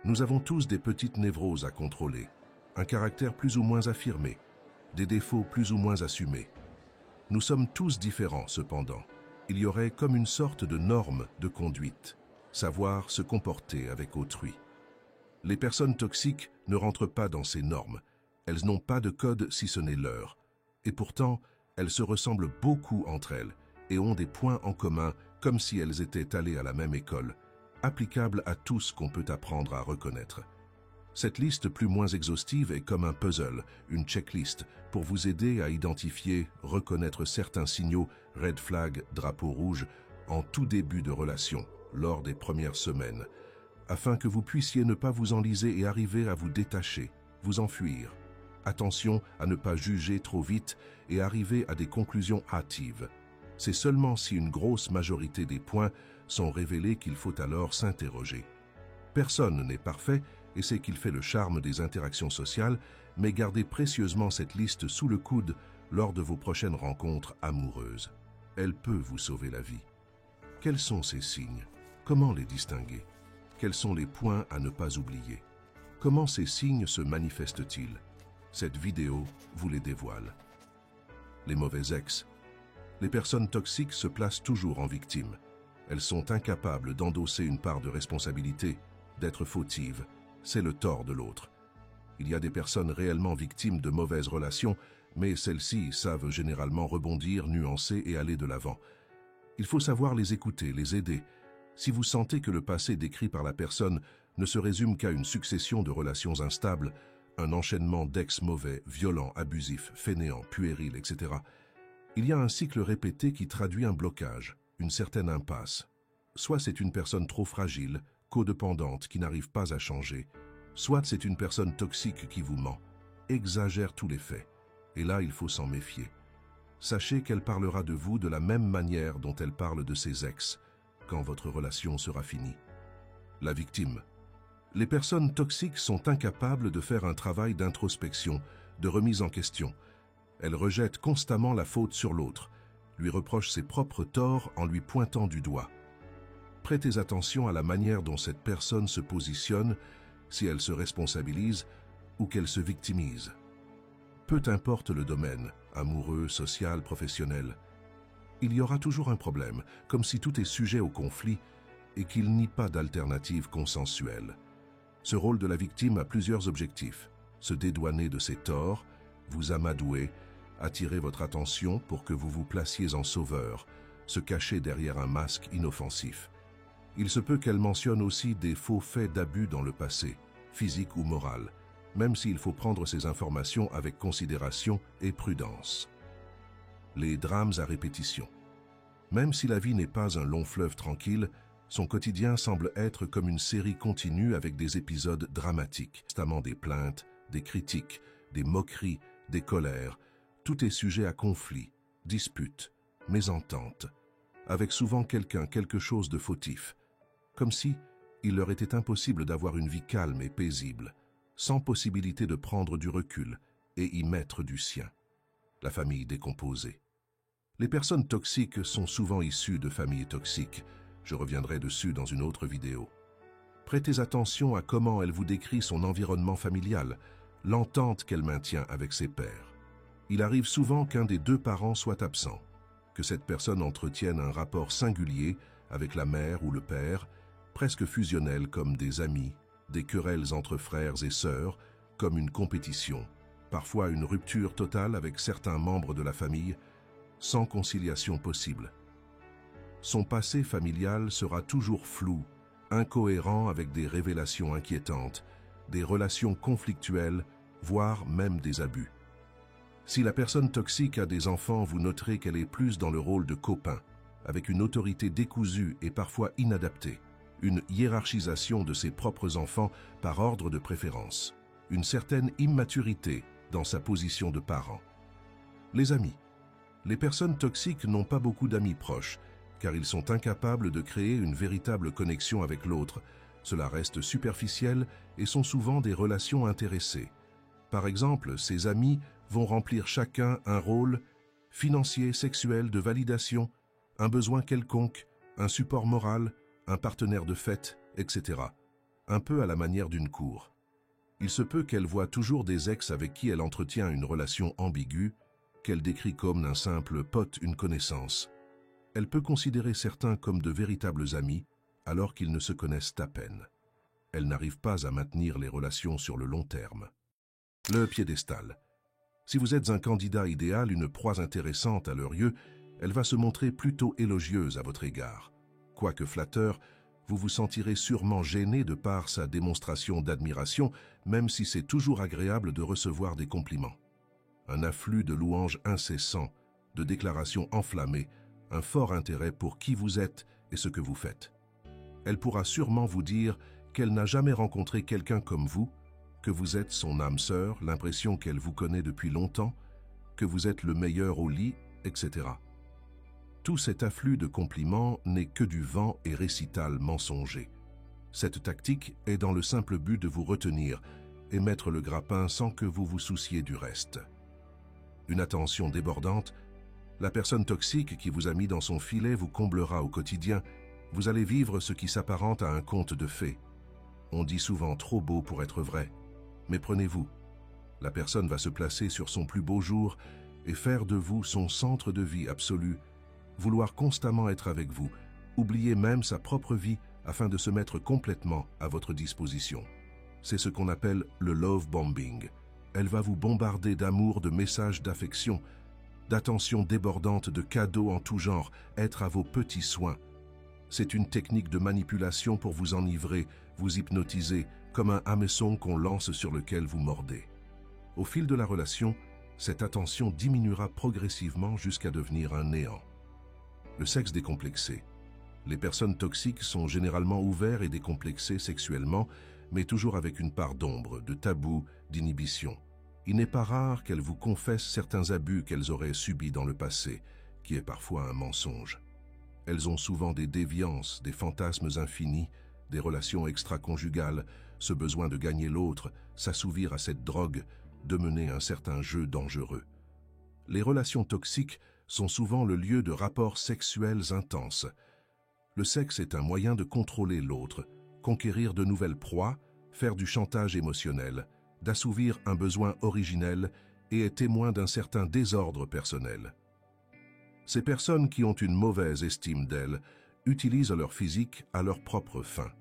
Nous avons tous des petites névroses à contrôler, un caractère plus ou moins affirmé, des défauts plus ou moins assumés. Nous sommes tous différents cependant. Il y aurait comme une sorte de norme de conduite, savoir se comporter avec autrui. Les personnes toxiques ne rentrent pas dans ces normes. Elles n'ont pas de code si ce n'est leur. Et pourtant, elles se ressemblent beaucoup entre elles et ont des points en commun comme si elles étaient allées à la même école, applicables à tout ce qu'on peut apprendre à reconnaître. Cette liste plus moins exhaustive est comme un puzzle, une checklist, pour vous aider à identifier, reconnaître certains signaux, red flag, drapeau rouge, en tout début de relation, lors des premières semaines, afin que vous puissiez ne pas vous enliser et arriver à vous détacher, vous enfuir. Attention à ne pas juger trop vite et arriver à des conclusions hâtives. C'est seulement si une grosse majorité des points sont révélés qu'il faut alors s'interroger. Personne n'est parfait et c'est qu'il fait le charme des interactions sociales, mais gardez précieusement cette liste sous le coude lors de vos prochaines rencontres amoureuses. Elle peut vous sauver la vie. Quels sont ces signes? Comment les distinguer? Quels sont les points à ne pas oublier? Comment ces signes se manifestent-ils? Cette vidéo vous les dévoile. Les mauvais ex. Les personnes toxiques se placent toujours en victime. Elles sont incapables d'endosser une part de responsabilité, d'être fautives. C'est le tort de l'autre. Il y a des personnes réellement victimes de mauvaises relations, mais celles-ci savent généralement rebondir, nuancer et aller de l'avant. Il faut savoir les écouter, les aider. Si vous sentez que le passé décrit par la personne ne se résume qu'à une succession de relations instables, un enchaînement d'ex mauvais, violents, abusifs, fainéants, puérils, etc., il y a un cycle répété qui traduit un blocage, une certaine impasse. Soit c'est une personne trop fragile, codépendante, qui n'arrive pas à changer, soit c'est une personne toxique qui vous ment, exagère tous les faits. Et là, il faut s'en méfier. Sachez qu'elle parlera de vous de la même manière dont elle parle de ses ex, quand votre relation sera finie. La victime. Les personnes toxiques sont incapables de faire un travail d'introspection, de remise en question. Elles rejettent constamment la faute sur l'autre, lui reprochent ses propres torts en lui pointant du doigt. Prêtez attention à la manière dont cette personne se positionne, si elle se responsabilise ou qu'elle se victimise. Peu importe le domaine, amoureux, social, professionnel, il y aura toujours un problème, comme si tout est sujet au conflit et qu'il n'y a pas d'alternative consensuelle. Ce rôle de la victime a plusieurs objectifs: se dédouaner de ses torts, vous amadouer, attirer votre attention pour que vous vous placiez en sauveur, se cacher derrière un masque inoffensif. Il se peut qu'elle mentionne aussi des faux faits d'abus dans le passé, physique ou moral, même s'il faut prendre ces informations avec considération et prudence. Les drames à répétition. Même si la vie n'est pas un long fleuve tranquille, son quotidien semble être comme une série continue avec des épisodes dramatiques, constamment des plaintes, des critiques, des moqueries, des colères. Tout est sujet à conflits, disputes, mésententes, avec souvent quelque chose de fautif, comme si il leur était impossible d'avoir une vie calme et paisible, sans possibilité de prendre du recul et y mettre du sien. La famille décomposée. Les personnes toxiques sont souvent issues de familles toxiques. Je reviendrai dessus dans une autre vidéo. Prêtez attention à comment elle vous décrit son environnement familial, l'entente qu'elle maintient avec ses pairs. Il arrive souvent qu'un des deux parents soit absent, que cette personne entretienne un rapport singulier avec la mère ou le père, presque fusionnel comme des amis, des querelles entre frères et sœurs, comme une compétition, parfois une rupture totale avec certains membres de la famille, sans conciliation possible. Son passé familial sera toujours flou, incohérent avec des révélations inquiétantes, des relations conflictuelles, voire même des abus. Si la personne toxique a des enfants, vous noterez qu'elle est plus dans le rôle de copain, avec une autorité décousue et parfois inadaptée, une hiérarchisation de ses propres enfants par ordre de préférence, une certaine immaturité dans sa position de parent. Les amis. Les personnes toxiques n'ont pas beaucoup d'amis proches, car ils sont incapables de créer une véritable connexion avec l'autre. Cela reste superficiel et sont souvent des relations intéressées. Par exemple, ces amis vont remplir chacun un rôle financier, sexuel, de validation, un besoin quelconque, un support moral, un partenaire de fête, etc. un peu à la manière d'une cour. Il se peut qu'elle voie toujours des ex avec qui elle entretient une relation ambiguë, qu'elle décrit comme un simple pote, une connaissance. Elle peut considérer certains comme de véritables amis, alors qu'ils ne se connaissent à peine. Elle n'arrive pas à maintenir les relations sur le long terme. Le piédestal. Si vous êtes un candidat idéal, une proie intéressante à leurs yeux, elle va se montrer plutôt élogieuse à votre égard. Quoique flatteur, vous vous sentirez sûrement gêné de par sa démonstration d'admiration, même si c'est toujours agréable de recevoir des compliments. Un afflux de louanges incessants, de déclarations enflammées, un fort intérêt pour qui vous êtes et ce que vous faites. Elle pourra sûrement vous dire qu'elle n'a jamais rencontré quelqu'un comme vous, que vous êtes son âme sœur, l'impression qu'elle vous connaît depuis longtemps, que vous êtes le meilleur au lit, etc. Tout cet afflux de compliments n'est que du vent et récital mensonger. Cette tactique est dans le simple but de vous retenir et mettre le grappin sans que vous vous souciez du reste. Une attention débordante, la personne toxique qui vous a mis dans son filet vous comblera au quotidien. Vous allez vivre ce qui s'apparente à un conte de fées. On dit souvent trop beau pour être vrai. Mais prenez-vous. La personne va se placer sur son plus beau jour et faire de vous son centre de vie absolu, vouloir constamment être avec vous, oublier même sa propre vie afin de se mettre complètement à votre disposition. C'est ce qu'on appelle le love bombing. Elle va vous bombarder d'amour, de messages d'affection, d'attention débordante, de cadeaux en tout genre, être à vos petits soins. C'est une technique de manipulation pour vous enivrer, vous hypnotiser, comme un hameçon qu'on lance sur lequel vous mordez. Au fil de la relation, cette attention diminuera progressivement jusqu'à devenir un néant. Le sexe décomplexé. Les personnes toxiques sont généralement ouverts et décomplexés sexuellement, mais toujours avec une part d'ombre, de tabou, d'inhibition. Il n'est pas rare qu'elles vous confessent certains abus qu'elles auraient subis dans le passé, qui est parfois un mensonge. Elles ont souvent des déviances, des fantasmes infinis, des relations extra-conjugales, ce besoin de gagner l'autre, s'assouvir à cette drogue, de mener un certain jeu dangereux. Les relations toxiques sont souvent le lieu de rapports sexuels intenses. Le sexe est un moyen de contrôler l'autre, conquérir de nouvelles proies, faire du chantage émotionnel, d'assouvir un besoin originel et est témoin d'un certain désordre personnel. Ces personnes qui ont une mauvaise estime d'elles utilisent leur physique à leur propre fin.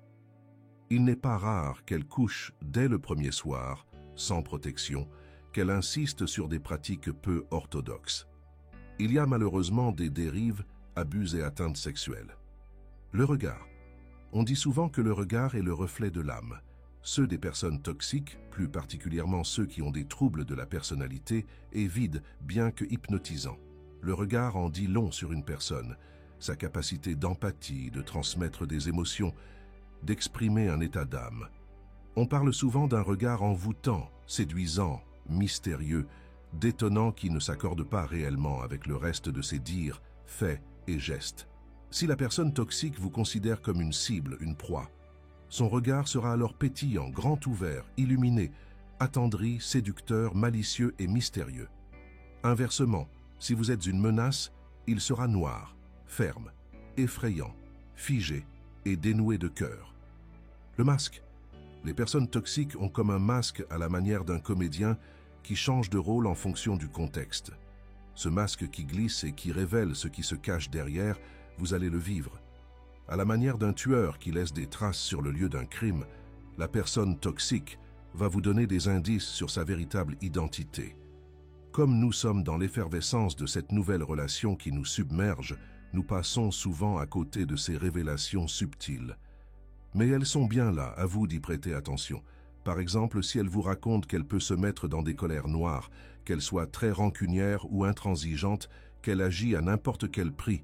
Il n'est pas rare qu'elles couchent dès le premier soir, sans protection, qu'elles insistent sur des pratiques peu orthodoxes. Il y a malheureusement des dérives, abus et atteintes sexuelles. Le regard. On dit souvent que le regard est le reflet de l'âme. Ceux des personnes toxiques, plus particulièrement ceux qui ont des troubles de la personnalité, est vide, bien que hypnotisant. Le regard en dit long sur une personne, sa capacité d'empathie, de transmettre des émotions, d'exprimer un état d'âme. On parle souvent d'un regard envoûtant, séduisant, mystérieux, détonnant qui ne s'accorde pas réellement avec le reste de ses dires, faits et gestes. Si la personne toxique vous considère comme une cible, une proie, son regard sera alors pétillant, grand ouvert, illuminé, attendri, séducteur, malicieux et mystérieux. Inversement, si vous êtes une menace, il sera noir, ferme, effrayant, figé et dénoué de cœur. Le masque. Les personnes toxiques ont comme un masque à la manière d'un comédien qui change de rôle en fonction du contexte. Ce masque qui glisse et qui révèle ce qui se cache derrière, vous allez le vivre. À la manière d'un tueur qui laisse des traces sur le lieu d'un crime, la personne toxique va vous donner des indices sur sa véritable identité. Comme nous sommes dans l'effervescence de cette nouvelle relation qui nous submerge, nous passons souvent à côté de ces révélations subtiles. Mais elles sont bien là, à vous d'y prêter attention. Par exemple, si elle vous raconte qu'elle peut se mettre dans des colères noires, qu'elle soit très rancunière ou intransigeante, qu'elle agit à n'importe quel prix,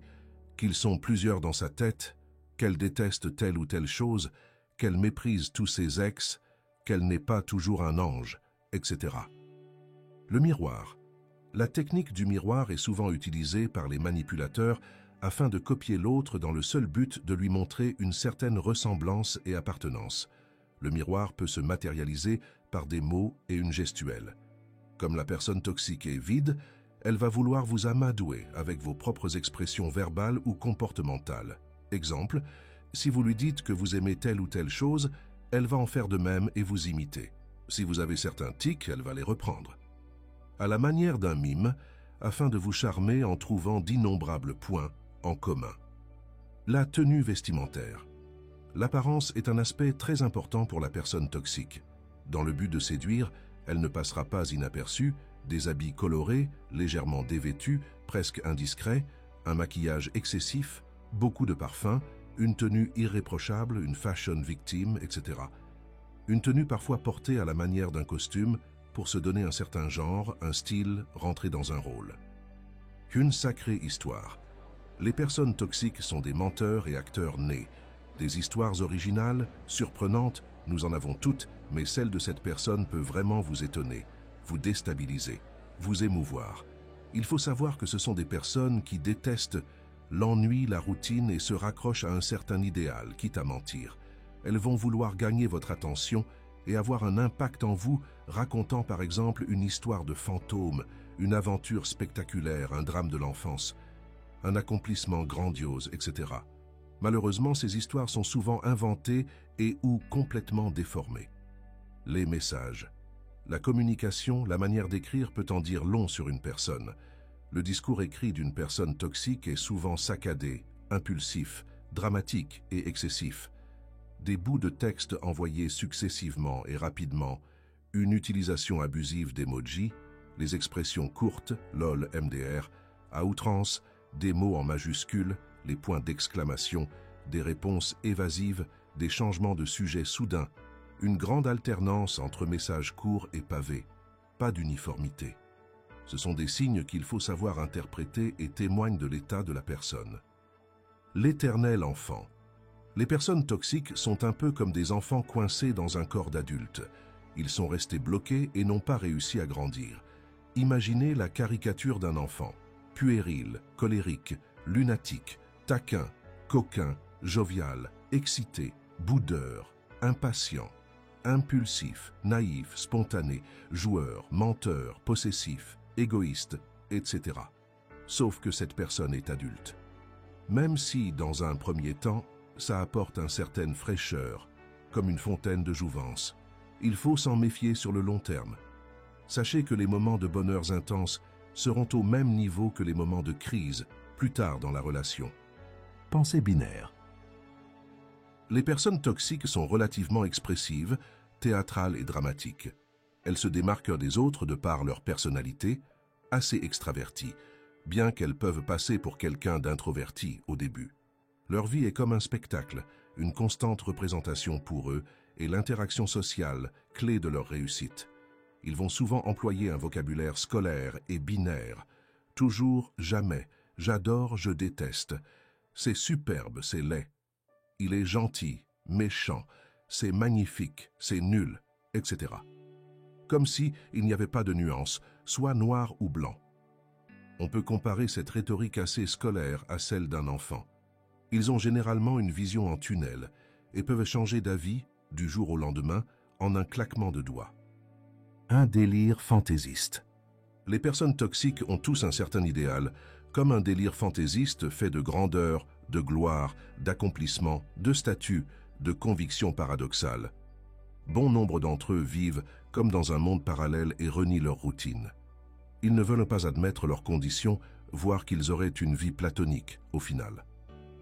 qu'ils sont plusieurs dans sa tête, qu'elle déteste telle ou telle chose, qu'elle méprise tous ses ex, qu'elle n'est pas toujours un ange, etc. Le miroir. La technique du miroir est souvent utilisée par les manipulateurs afin de copier l'autre dans le seul but de lui montrer une certaine ressemblance et appartenance. Le miroir peut se matérialiser par des mots et une gestuelle. Comme la personne toxique est vide, elle va vouloir vous amadouer avec vos propres expressions verbales ou comportementales. Exemple, si vous lui dites que vous aimez telle ou telle chose, elle va en faire de même et vous imiter. Si vous avez certains tics, elle va les reprendre. À la manière d'un mime, afin de vous charmer en trouvant d'innombrables points en commun. La tenue vestimentaire. L'apparence est un aspect très important pour la personne toxique. Dans le but de séduire, elle ne passera pas inaperçue, des habits colorés, légèrement dévêtus, presque indiscrets, un maquillage excessif, beaucoup de parfums, une tenue irréprochable, une fashion victime, etc. Une tenue parfois portée à la manière d'un costume pour se donner un certain genre, un style, rentrer dans un rôle. Une sacrée histoire. Les personnes toxiques sont des menteurs et acteurs nés. Des histoires originales, surprenantes, nous en avons toutes, mais celle de cette personne peut vraiment vous étonner, vous déstabiliser, vous émouvoir. Il faut savoir que ce sont des personnes qui détestent l'ennui, la routine et se raccrochent à un certain idéal, quitte à mentir. Elles vont vouloir gagner votre attention et avoir un impact en vous, racontant par exemple une histoire de fantôme, une aventure spectaculaire, un drame de l'enfance, un accomplissement grandiose, etc. Malheureusement, ces histoires sont souvent inventées et ou complètement déformées. Les messages. La communication, la manière d'écrire peut en dire long sur une personne. Le discours écrit d'une personne toxique est souvent saccadé, impulsif, dramatique et excessif. Des bouts de texte envoyés successivement et rapidement, une utilisation abusive d'emojis, les expressions courtes, lol, MDR, à outrance, des mots en majuscules, les points d'exclamation, des réponses évasives, des changements de sujet soudains, une grande alternance entre messages courts et pavés, pas d'uniformité. Ce sont des signes qu'il faut savoir interpréter et témoignent de l'état de la personne. L'éternel enfant. Les personnes toxiques sont un peu comme des enfants coincés dans un corps d'adulte. Ils sont restés bloqués et n'ont pas réussi à grandir. Imaginez la caricature d'un enfant. Puéril, colérique, lunatique, taquin, coquin, jovial, excité, boudeur, impatient, impulsif, naïf, spontané, joueur, menteur, possessif, égoïste, etc. Sauf que cette personne est adulte. Même si, dans un premier temps, ça apporte une certaine fraîcheur, comme une fontaine de jouvence, il faut s'en méfier sur le long terme. Sachez que les moments de bonheurs intenses seront au même niveau que les moments de crise plus tard dans la relation. Pensée binaire. Les personnes toxiques sont relativement expressives, théâtrales et dramatiques. Elles se démarquent des autres de par leur personnalité, assez extravertie, bien qu'elles peuvent passer pour quelqu'un d'introverti au début. Leur vie est comme un spectacle, une constante représentation pour eux et l'interaction sociale, clé de leur réussite. Ils vont souvent employer un vocabulaire scolaire et binaire. Toujours, jamais, j'adore, je déteste. C'est superbe, c'est laid. Il est gentil, méchant, c'est magnifique, c'est nul, etc. Comme si il n'y avait pas de nuance, soit noir ou blanc. On peut comparer cette rhétorique assez scolaire à celle d'un enfant. Ils ont généralement une vision en tunnel et peuvent changer d'avis, du jour au lendemain, en un claquement de doigts. Un délire fantaisiste. Les personnes toxiques ont tous un certain idéal, comme un délire fantaisiste fait de grandeur, de gloire, d'accomplissement, de statut, de convictions paradoxales. Bon nombre d'entre eux vivent comme dans un monde parallèle et renient leur routine. Ils ne veulent pas admettre leurs conditions, voire qu'ils auraient une vie platonique, au final.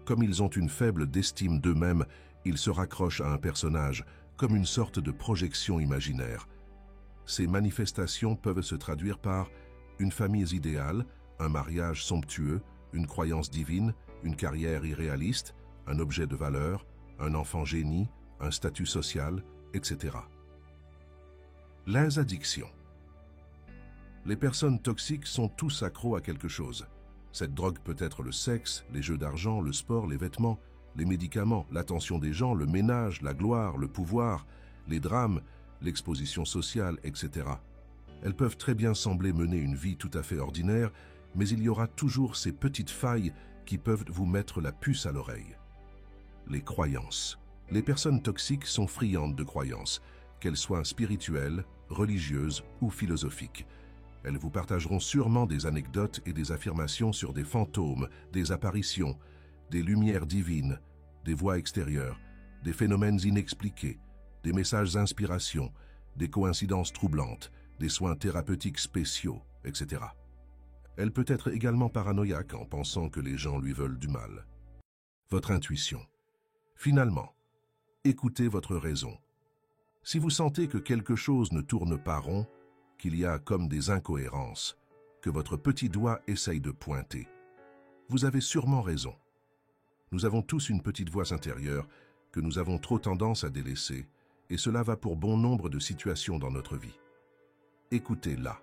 Comme ils ont une faible estime d'eux-mêmes, ils se raccrochent à un personnage, comme une sorte de projection imaginaire. Ces manifestations peuvent se traduire par une famille idéale, un mariage somptueux, une croyance divine, une carrière irréaliste, un objet de valeur, un enfant génie, un statut social, etc. Les addictions. Les personnes toxiques sont tous accros à quelque chose. Cette drogue peut être le sexe, les jeux d'argent, le sport, les vêtements, les médicaments, l'attention des gens, le ménage, la gloire, le pouvoir, les drames, l'exposition sociale, etc. Elles peuvent très bien sembler mener une vie tout à fait ordinaire, mais il y aura toujours ces petites failles qui peuvent vous mettre la puce à l'oreille. Les croyances. Les personnes toxiques sont friandes de croyances, qu'elles soient spirituelles, religieuses ou philosophiques. Elles vous partageront sûrement des anecdotes et des affirmations sur des fantômes, des apparitions, des lumières divines, des voix extérieures, des phénomènes inexpliqués, des messages d'inspiration, des coïncidences troublantes, des soins thérapeutiques spéciaux, etc. Elle peut être également paranoïaque en pensant que les gens lui veulent du mal. Votre intuition. Finalement, écoutez votre raison. Si vous sentez que quelque chose ne tourne pas rond, qu'il y a comme des incohérences, que votre petit doigt essaye de pointer, vous avez sûrement raison. Nous avons tous une petite voix intérieure que nous avons trop tendance à délaisser, et cela va pour bon nombre de situations dans notre vie. Écoutez-la.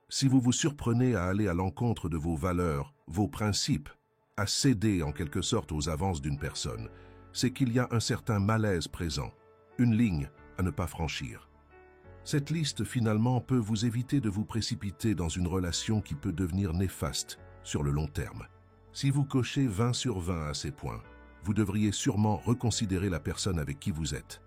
Si vous vous surprenez à aller à l'encontre de vos valeurs, vos principes, à céder en quelque sorte aux avances d'une personne, c'est qu'il y a un certain malaise présent, une ligne à ne pas franchir. Cette liste finalement peut vous éviter de vous précipiter dans une relation qui peut devenir néfaste sur le long terme. Si vous cochez 20 sur 20 à ces points, vous devriez sûrement reconsidérer la personne avec qui vous êtes.